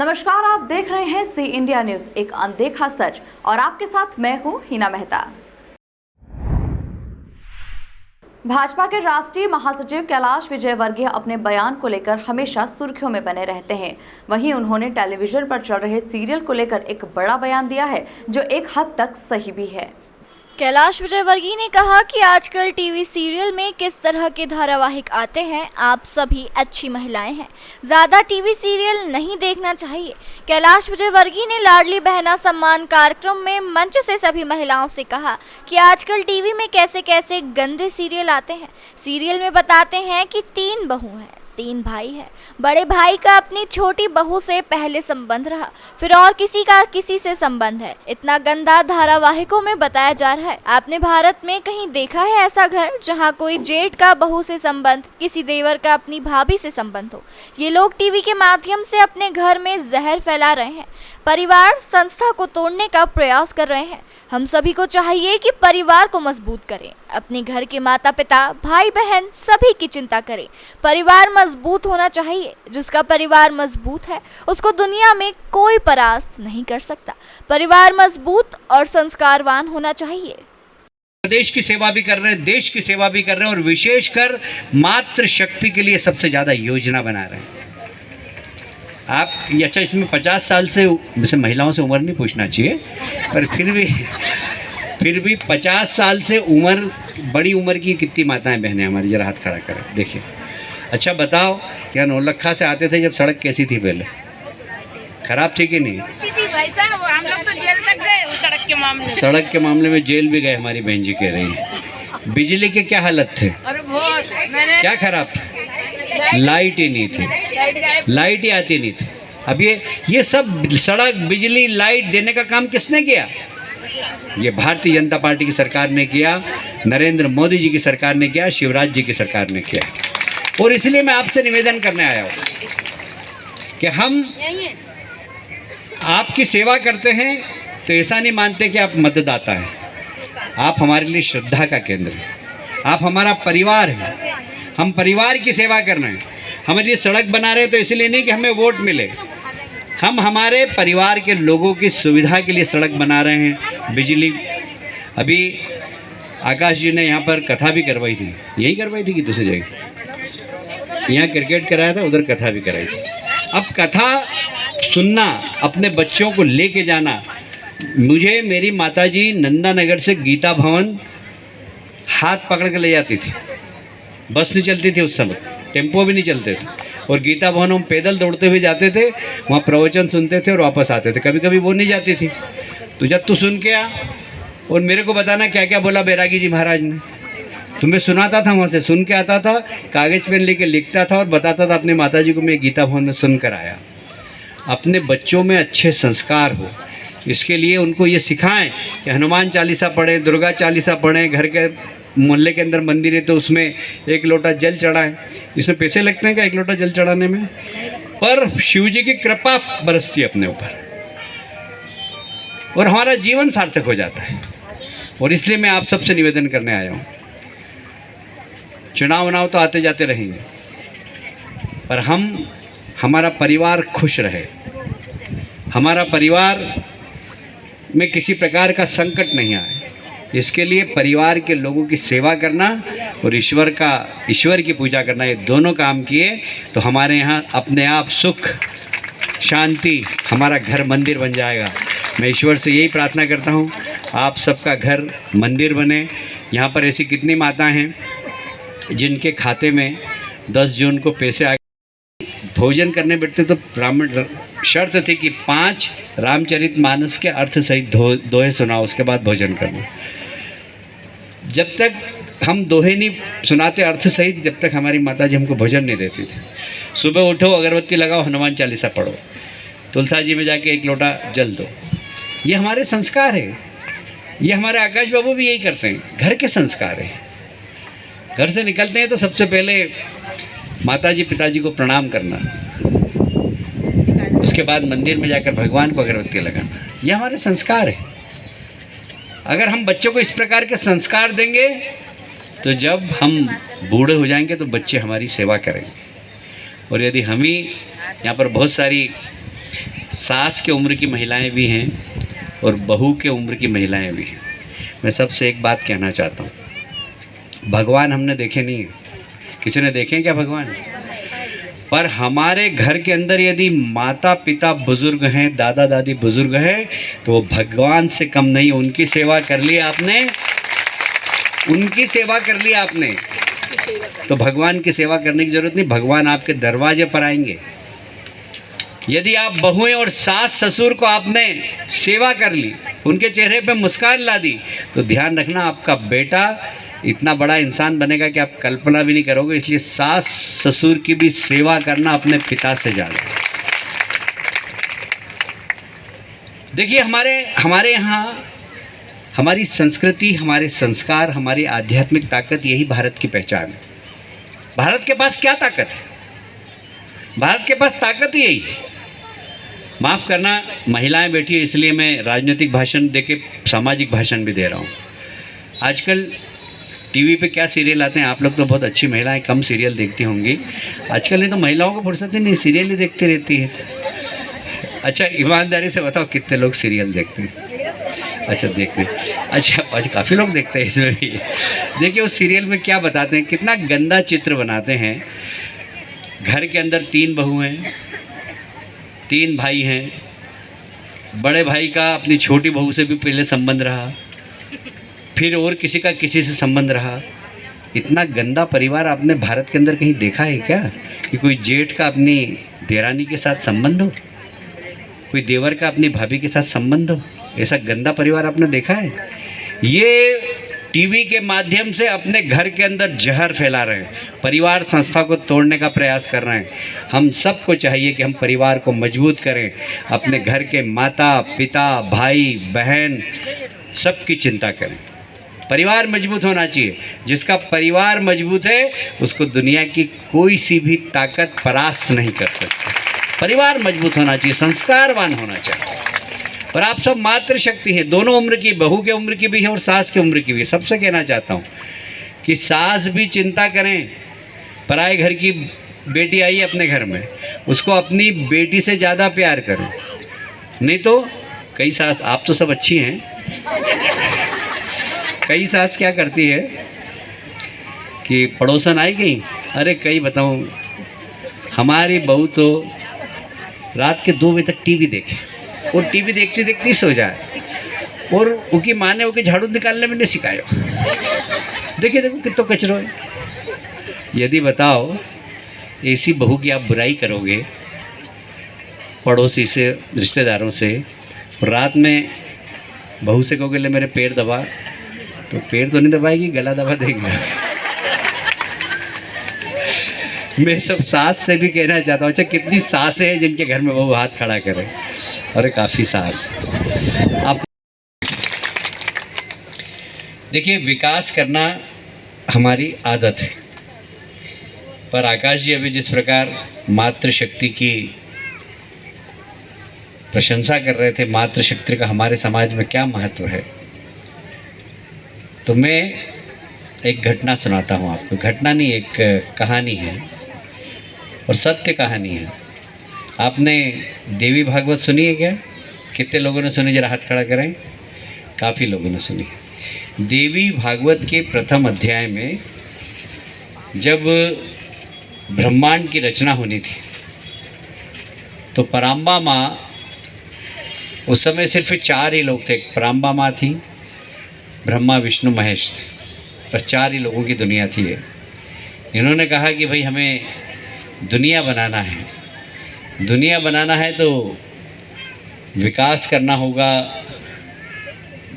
नमस्कार, आप देख रहे हैं सी इंडिया न्यूज, एक अनदेखा सच, और आपके साथ मैं हूं हिना मेहता। भाजपा के राष्ट्रीय महासचिव कैलाश विजयवर्गीय अपने बयान को लेकर हमेशा सुर्खियों में बने रहते हैं। वहीं उन्होंने टेलीविजन पर चल रहे सीरियल को लेकर एक बड़ा बयान दिया है, जो एक हद तक सही भी है। कैलाश विजयवर्गीय ने कहा कि आजकल टीवी सीरियल में किस तरह के धारावाहिक आते हैं। आप सभी अच्छी महिलाएं हैं, ज़्यादा टीवी सीरियल नहीं देखना चाहिए। कैलाश विजयवर्गीय ने लाडली बहना सम्मान कार्यक्रम में मंच से सभी महिलाओं से कहा कि आजकल टीवी में कैसे कैसे गंदे सीरियल आते हैं। सीरियल में बताते हैं कि 3 बहू हैं, 3 भाई हैं। बड़े भाई का अपनी छोटी बहू से पहले संबंध रहा, फिर और किसी का किसी से संबंध है। इतना गंदा धारावाहिकों में बताया जा रहा है। आपने भारत में कहीं देखा है ऐसा घर जहां कोई जेठ का बहू से संबंध, किसी देवर का अपनी भाभी से संबंध हो? ये लोग टीवी के माध्यम से अपने घर में जहर फैला रहे हैं, परिवार संस्था को तोड़ने का प्रयास कर रहे हैं। हम सभी को चाहिए कि परिवार को मजबूत करें, अपने घर के माता पिता, भाई बहन सभी की चिंता करें। परिवार मजबूत होना चाहिए। जिसका परिवार मजबूत है उसको दुनिया में कोई परास्त नहीं कर सकता। परिवार मजबूत और संस्कारवान होना चाहिए। देश की सेवा भी कर रहे हैं, देश की सेवा भी कर रहे हैं, और विशेषकर मातृ शक्ति के लिए सबसे ज़्यादा योजना बना रहे हैं। आप अच्छा, इसमें 50 साल से वैसे महिलाओं से उम्र नहीं पूछना चाहिए, पर फिर भी 50 साल से उम्र, बड़ी उम्र की कितनी माताएं बहनें हमारी, जरा हाथ खड़ा करें देखिए। अच्छा बताओ, क्या नौलखा से आते थे जब सड़क कैसी थी पहले? खराब थी कि नहीं? हम लोग तो जेल तक गए सड़क के मामले में। सड़क के मामले में जेल भी गए, हमारी बहन जी कह रही है। बिजली के क्या हालत थे? और बहुत क्या खराब था? लाइट ही नहीं थी, लाइट ही आती नहीं थी। अब ये सब सड़क, बिजली, लाइट देने का काम किसने किया? ये भारतीय जनता पार्टी की सरकार ने किया, नरेंद्र मोदी जी की सरकार ने किया, शिवराज जी की सरकार ने किया। और इसलिए मैं आपसे निवेदन करने आया हूँ कि हम आपकी सेवा करते हैं तो ऐसा नहीं मानते कि आप मतदाता हैं। आप हमारे लिए श्रद्धा का केंद्र हैं, आप हमारा परिवार हैं। हम परिवार की सेवा कर रहे हैं। हमारे लिए सड़क बना रहे हैं तो इसलिए नहीं कि हमें वोट मिले, हम हमारे परिवार के लोगों की सुविधा के लिए सड़क बना रहे हैं। बिजली, अभी आकाश जी ने यहाँ पर कथा भी करवाई थी, यही करवाई थी कि दूसरी जगह? यहाँ क्रिकेट कराया था, उधर कथा भी कराई थी। अब कथा सुनना, अपने बच्चों को लेके जाना, मुझे मेरी माताजी नंदानगर से गीता भवन हाथ पकड़ के ले जाती थी। बस नहीं चलती थी उस समय, टेम्पो भी नहीं चलते थे, और गीता भवन हम पैदल दौड़ते हुए जाते थे, वहाँ प्रवचन सुनते थे और वापस आते थे। कभी कभी वो नहीं जाती थी, तो जब तू सुन के आ और मेरे को बताना क्या क्या बोला बैरागी जी महाराज ने, तो मैं सुनाता था, वहाँ से सुन के आता था, कागज़ पेन लेके लिखता था और बताता था अपनी माता जी को मैं गीता भवन में सुन कर आया। अपने बच्चों में अच्छे संस्कार हो, इसके लिए उनको ये सिखाएं कि हनुमान चालीसा पढ़ें, दुर्गा चालीसा पढ़ें, घर के मोहल्ले के अंदर मंदिर है तो उसमें 1 लोटा जल चढ़ाएं। इसमें पैसे लगते हैं क्या 1 लोटा जल चढ़ाने में? पर शिव जी की कृपा बरसती है अपने ऊपर और हमारा जीवन सार्थक हो जाता है। और इसलिए मैं आप सबसे निवेदन करने आया हूँ, चुनाव तो आते जाते रहेंगे, पर हमारा परिवार खुश रहे, हमारा परिवार में किसी प्रकार का संकट नहीं आए, इसके लिए परिवार के लोगों की सेवा करना और ईश्वर की पूजा करना, ये दोनों काम किए तो हमारे यहाँ अपने आप सुख शांति, हमारा घर मंदिर बन जाएगा। मैं ईश्वर से यही प्रार्थना करता हूँ, आप सबका घर मंदिर बने। यहाँ पर ऐसी कितनी माताएं हैं जिनके खाते में 10 जून को पैसे आ गए, भोजन करने बैठते तो ब्राह्मण शर्त थी कि 5 रामचरितमानस के अर्थ सहित दोहे सुनाओ, उसके बाद भोजन करना। जब तक हम दोहे नहीं सुनाते अर्थ सहित, जब तक हमारी माताजी हमको भोजन नहीं देती थी। सुबह उठो, अगरबत्ती लगाओ, हनुमान चालीसा पढ़ो, तुलसा जी में जाके 1 लोटा जल दो। ये हमारे संस्कार है, ये हमारे आकाश बाबू भी यही करते हैं, घर के संस्कार है। घर से निकलते हैं तो सबसे पहले माताजी पिताजी को प्रणाम करना, उसके बाद मंदिर में जाकर भगवान को अगरबत्ती लगाना, ये हमारे संस्कार है। अगर हम बच्चों को इस प्रकार के संस्कार देंगे तो जब हम बूढ़े हो जाएंगे तो बच्चे हमारी सेवा करेंगे। और यदि हम ही यहाँ पर बहुत सारी सास के उम्र की महिलाएं भी हैं और बहू के उम्र की महिलाएं भी हैं। मैं सबसे एक बात कहना चाहता हूँ, भगवान हमने देखे नहीं है, किसी ने देखे हैं क्या भगवान? पर हमारे घर के अंदर यदि माता पिता बुजुर्ग हैं, दादा दादी बुजुर्ग हैं, तो वो भगवान से कम नहीं। उनकी सेवा कर ली आपने, उनकी सेवा कर ली आपने, तो भगवान की सेवा करने की जरूरत नहीं, भगवान आपके दरवाजे पर आएंगे। यदि आप बहुएं और सास ससुर को आपने सेवा कर ली, उनके चेहरे पे मुस्कान ला दी, तो ध्यान रखना आपका बेटा इतना बड़ा इंसान बनेगा कि आप कल्पना भी नहीं करोगे। इसलिए सास ससुर की भी सेवा करना अपने पिता से ज़्यादा। देखिए हमारे यहाँ हमारी संस्कृति, हमारे संस्कार, हमारी आध्यात्मिक ताकत, यही भारत की पहचान है। भारत के पास क्या ताकत है? भारत के पास ताकत ही यही है। माफ़ करना, महिलाएं बैठी है इसलिए मैं राजनीतिक भाषण देके सामाजिक भाषण भी दे रहा हूँ। आजकल टीवी पे क्या सीरियल आते हैं, आप लोग तो बहुत अच्छी महिलाएं कम सीरियल देखती होंगी। आजकल नहीं तो महिलाओं को फुर्सत ही नहीं, सीरियल ही देखती रहती है। अच्छा ईमानदारी से बताओ कितने लोग सीरियल देखते हैं? अच्छा देखते हैं, अच्छा आज काफ़ी लोग देखते हैं इसमें भी। देखिए उस सीरियल में क्या बताते हैं, कितना गंदा चित्र बनाते हैं। घर के अंदर 3 बहू हैं, 3 भाई हैं, बड़े भाई का अपनी छोटी बहू से भी पहले संबंध रहा, फिर और किसी का किसी से संबंध रहा। इतना गंदा परिवार आपने भारत के अंदर कहीं देखा है क्या? कि कोई जेठ का अपनी देरानी के साथ संबंध हो, कोई देवर का अपनी भाभी के साथ संबंध हो? ऐसा गंदा परिवार आपने देखा है? ये टीवी के माध्यम से अपने घर के अंदर जहर फैला रहे हैं, परिवार संस्था को तोड़ने का प्रयास कर रहे हैं। हम सबको चाहिए कि हम परिवार को मजबूत करें, अपने घर के माता पिता भाई बहन सबकी चिंता करें। परिवार मजबूत होना चाहिए। जिसका परिवार मजबूत है उसको दुनिया की कोई सी भी ताकत परास्त नहीं कर सकती। परिवार मजबूत होना चाहिए, संस्कारवान होना चाहिए। और आप सब मातृशक्ति हैं, दोनों उम्र की, बहू के उम्र की भी है और सास के उम्र की भी है। सबसे कहना चाहता हूँ कि सास भी चिंता करें, पराए घर की बेटी आई है अपने घर में, उसको अपनी बेटी से ज़्यादा प्यार करो। नहीं तो कई सास, आप तो सब अच्छी हैं, कई सास क्या करती है कि पड़ोसन आई गई, अरे कई बताऊँ, हमारी बहू तो रात के 2 बजे तक टीवी देखे और टीवी देखते देखते सो जाए, और उनकी माँ ने उनके झाड़ू निकालने में नहीं सिखाया। देखिए देखो कितना कचरो है। यदि बताओ ऐसी बहू की आप बुराई करोगे पड़ोसी से, रिश्तेदारों से, रात में बहू से कहोगे ले मेरे पैर दबा, तो पैर तो नहीं दबाएगी, गला दबा देगी। मैं सब सास से भी कहना चाहता हूँ, अच्छा कितनी सासें हैं जिनके घर में बहू हाथ खड़ा करे? अरे काफ़ी सास। आप देखिए विकास करना हमारी आदत है, पर आकाश जी अभी जिस प्रकार मातृशक्ति की प्रशंसा कर रहे थे, मातृशक्ति का हमारे समाज में क्या महत्व है, तो मैं एक घटना सुनाता हूँ आपको। घटना नहीं, एक कहानी है और सत्य कहानी है। आपने देवी भागवत सुनी है क्या? कितने लोगों ने सुनी? जरा हाथ खड़ा करें। काफ़ी लोगों ने सुनी। देवी भागवत के प्रथम अध्याय में जब ब्रह्मांड की रचना होनी थी तो पराम्बा माँ, उस समय सिर्फ 4 ही लोग थे। पराम्बा माँ थी, ब्रह्मा विष्णु महेश थे, बस 4 ही लोगों की दुनिया थी। इन्होंने कहा कि भाई हमें दुनिया बनाना है, दुनिया बनाना है तो विकास करना होगा,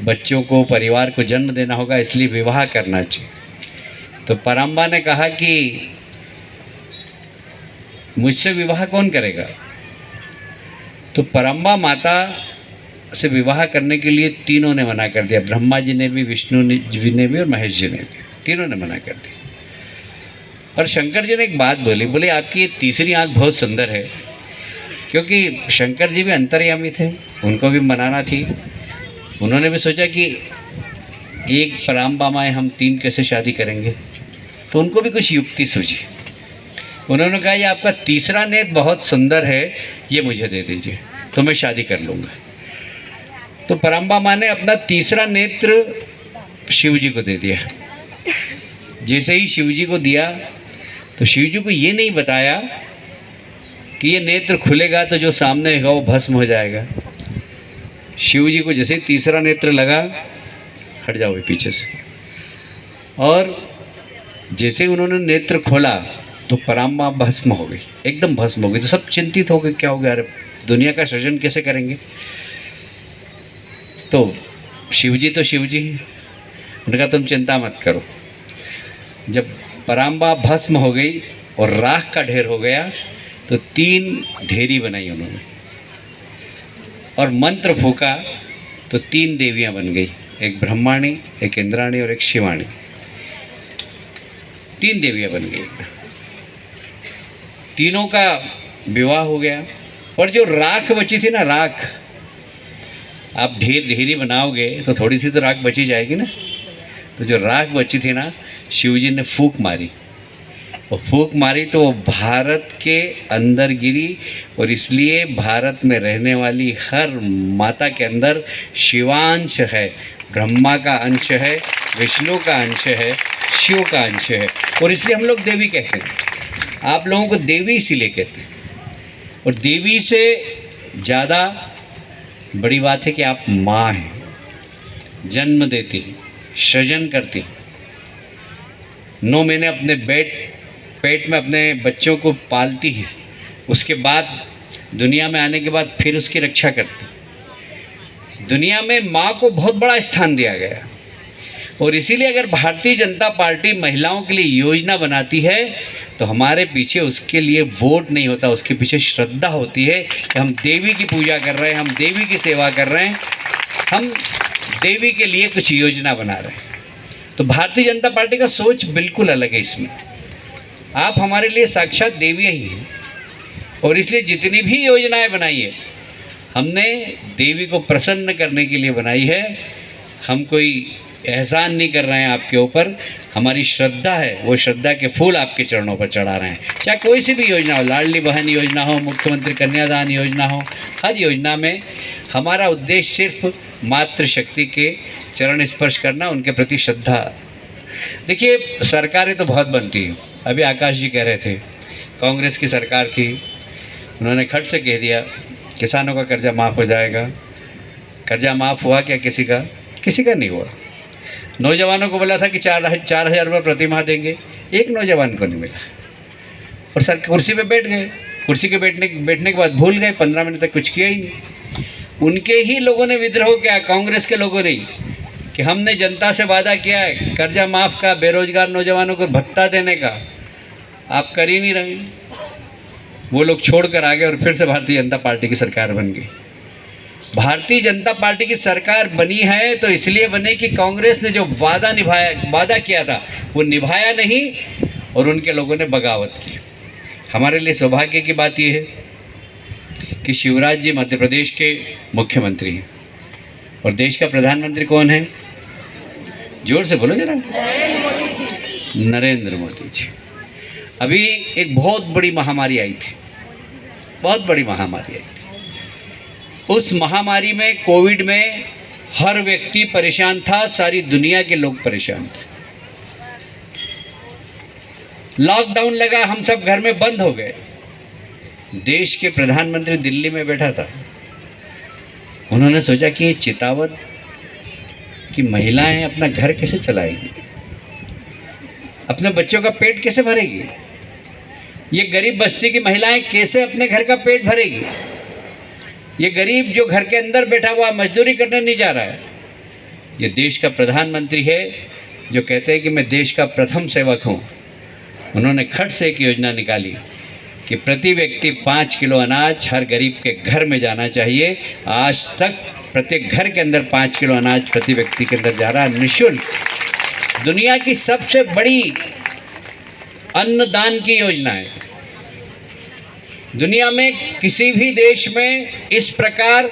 बच्चों को, परिवार को जन्म देना होगा, इसलिए विवाह करना चाहिए। तो पराम्बा ने कहा कि मुझसे विवाह कौन करेगा? तो पराम्बा माता से विवाह करने के लिए तीनों ने मना कर दिया। ब्रह्मा जी ने भी, विष्णु जी ने भी और महेश जी ने भी, तीनों ने मना कर दिया। और शंकर जी ने एक बात बोली, बोले आपकी ये तीसरी आंख बहुत सुंदर है, क्योंकि शंकर जी भी अंतर्यामी थे, उनको भी मनाना थी। उन्होंने भी सोचा कि एक पराम्बा माँ हम 3 कैसे शादी करेंगे, तो उनको भी कुछ युक्ति सूझी। उन्होंने कहा ये आपका तीसरा नेत्र बहुत सुंदर है, ये मुझे दे दीजिए। तो मैं शादी कर लूँगा। तो पराम्बा माँ ने अपना तीसरा नेत्र शिव जी को दे दिया। जैसे ही शिव जी को दिया तो शिव जी को ये नहीं बताया कि ये नेत्र खुलेगा तो जो सामने होगा वो भस्म हो जाएगा। शिव जी को जैसे ही तीसरा नेत्र लगा, हट जाओ पीछे से, और जैसे ही उन्होंने नेत्र खोला तो पराम्बा भस्म हो गई, एकदम भस्म हो गई। तो सब चिंतित हो गए, क्या हो गया, अरे दुनिया का सृजन कैसे करेंगे। तो शिव जी तो शिव जी हैं, उन्होंने कहा तुम चिंता मत करो। जब पराम्बा भस्म हो गई और राख का ढेर हो गया तो 3 ढेरी बनाई उन्होंने और मंत्र फूका तो 3 देवियां बन गई, एक ब्रह्माणी, एक इंद्राणी और एक शिवाणी। 3 देवियां बन गई, तीनों का विवाह हो गया। और जो राख बची थी ना, राख, आप ढेरी बनाओगे तो थोड़ी सी तो राख बची जाएगी ना। तो जो राख बची थी ना, शिव जी ने फूंक मारी, और फूंक मारी तो वो भारत के अंदर गिरी। और इसलिए भारत में रहने वाली हर माता के अंदर शिवांश है, ब्रह्मा का अंश है, विष्णु का अंश है, शिव का अंश है। और इसलिए हम लोग देवी कहते हैं। आप लोगों को देवी इसीलिए कहते हैं। और देवी से ज़्यादा बड़ी बात है कि आप माँ हैं, जन्म देती, सृजन करती। 9 महीने अपने पेट में अपने बच्चों को पालती है, उसके बाद दुनिया में आने के बाद फिर उसकी रक्षा करती। दुनिया में माँ को बहुत बड़ा स्थान दिया गया। और इसीलिए अगर भारतीय जनता पार्टी महिलाओं के लिए योजना बनाती है तो हमारे पीछे उसके लिए वोट नहीं होता, उसके पीछे श्रद्धा होती है कि हम देवी की पूजा कर रहे हैं, हम देवी की सेवा कर रहे हैं, हम देवी के लिए कुछ योजना बना रहे हैं। तो भारतीय जनता पार्टी का सोच बिल्कुल अलग है इसमें। आप हमारे लिए साक्षात देवी ही हैं। और इसलिए जितनी भी योजनाएं बनाई है, हमने देवी को प्रसन्न करने के लिए बनाई है। हम कोई एहसान नहीं कर रहे हैं आपके ऊपर, हमारी श्रद्धा है, वो श्रद्धा के फूल आपके चरणों पर चढ़ा रहे हैं। चाहे कोई सी भी योजना हो, लाडली बहन योजना हो, मुख्यमंत्री कन्यादान योजना हो, हर योजना में हमारा उद्देश्य सिर्फ मातृशक्ति के चरण स्पर्श करना, उनके प्रति श्रद्धा। देखिए, सरकारें तो बहुत बनती हैं। अभी आकाश जी कह रहे थे, कांग्रेस की सरकार थी, उन्होंने खट से कह दिया किसानों का कर्जा माफ़ हो जाएगा। कर्जा माफ़ हुआ क्या किसी का? किसी का नहीं हुआ। नौजवानों को बोला था कि 4,000 रुपये प्रति माह देंगे, एक नौजवान को नहीं मिला। और सर कुर्सी पे बैठ गए, कुर्सी के बैठने के बाद भूल गए, 15 मिनट तक कुछ किया ही नहीं। उनके ही लोगों ने विद्रोह किया, कांग्रेस के लोगों ने, कि हमने जनता से वादा किया है कर्जा माफ़ का, बेरोजगार नौजवानों को भत्ता देने का, आप कर ही नहीं रहे। वो लोग छोड़ कर आ गए और फिर से भारतीय जनता पार्टी की सरकार बन गई। भारतीय जनता पार्टी की सरकार बनी है तो इसलिए बने कि कांग्रेस ने जो वादा किया था वो निभाया नहीं, और उनके लोगों ने बगावत की। हमारे लिए सौभाग्य की बात यह है कि शिवराज जी मध्य प्रदेश के मुख्यमंत्री हैं। और देश का प्रधानमंत्री कौन है? जोर से बोलो जरा। नरेंद्र मोदी जी। अभी एक बहुत बड़ी महामारी आई थी, बहुत बड़ी महामारी आई थी। उस महामारी में, कोविड में, हर व्यक्ति परेशान था, सारी दुनिया के लोग परेशान थे। लॉकडाउन लगा, हम सब घर में बंद हो गए। देश के प्रधानमंत्री दिल्ली में बैठा था। उन्होंने सोचा कि ये चितावत कि महिलाएं अपना घर कैसे चलाएगी, अपने बच्चों का पेट कैसे भरेगी, ये गरीब बस्ती की महिलाएं कैसे अपने घर का पेट भरेगी। ये गरीब जो घर के अंदर बैठा हुआ मजदूरी करने नहीं जा रहा है, ये देश का प्रधानमंत्री है जो कहते हैं कि मैं देश का प्रथम सेवक हूँ। उन्होंने खट से एक योजना निकाली कि प्रति व्यक्ति 5 किलो अनाज हर गरीब के घर में जाना चाहिए। आज तक प्रत्येक घर के अंदर 5 किलो अनाज प्रति व्यक्ति के अंदर जा रहा है, निःशुल्क। दुनिया की सबसे बड़ी अन्नदान की योजना है। दुनिया में किसी भी देश में इस प्रकार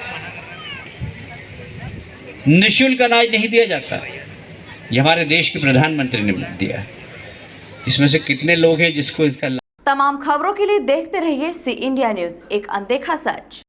निःशुल्क अनाज नहीं दिया जाता। ये हमारे देश के प्रधानमंत्री ने दिया है। इसमें से कितने लोग हैं जिसको इसका तमाम खबरों के लिए देखते रहिए सी इंडिया न्यूज़, एक अनदेखा सच।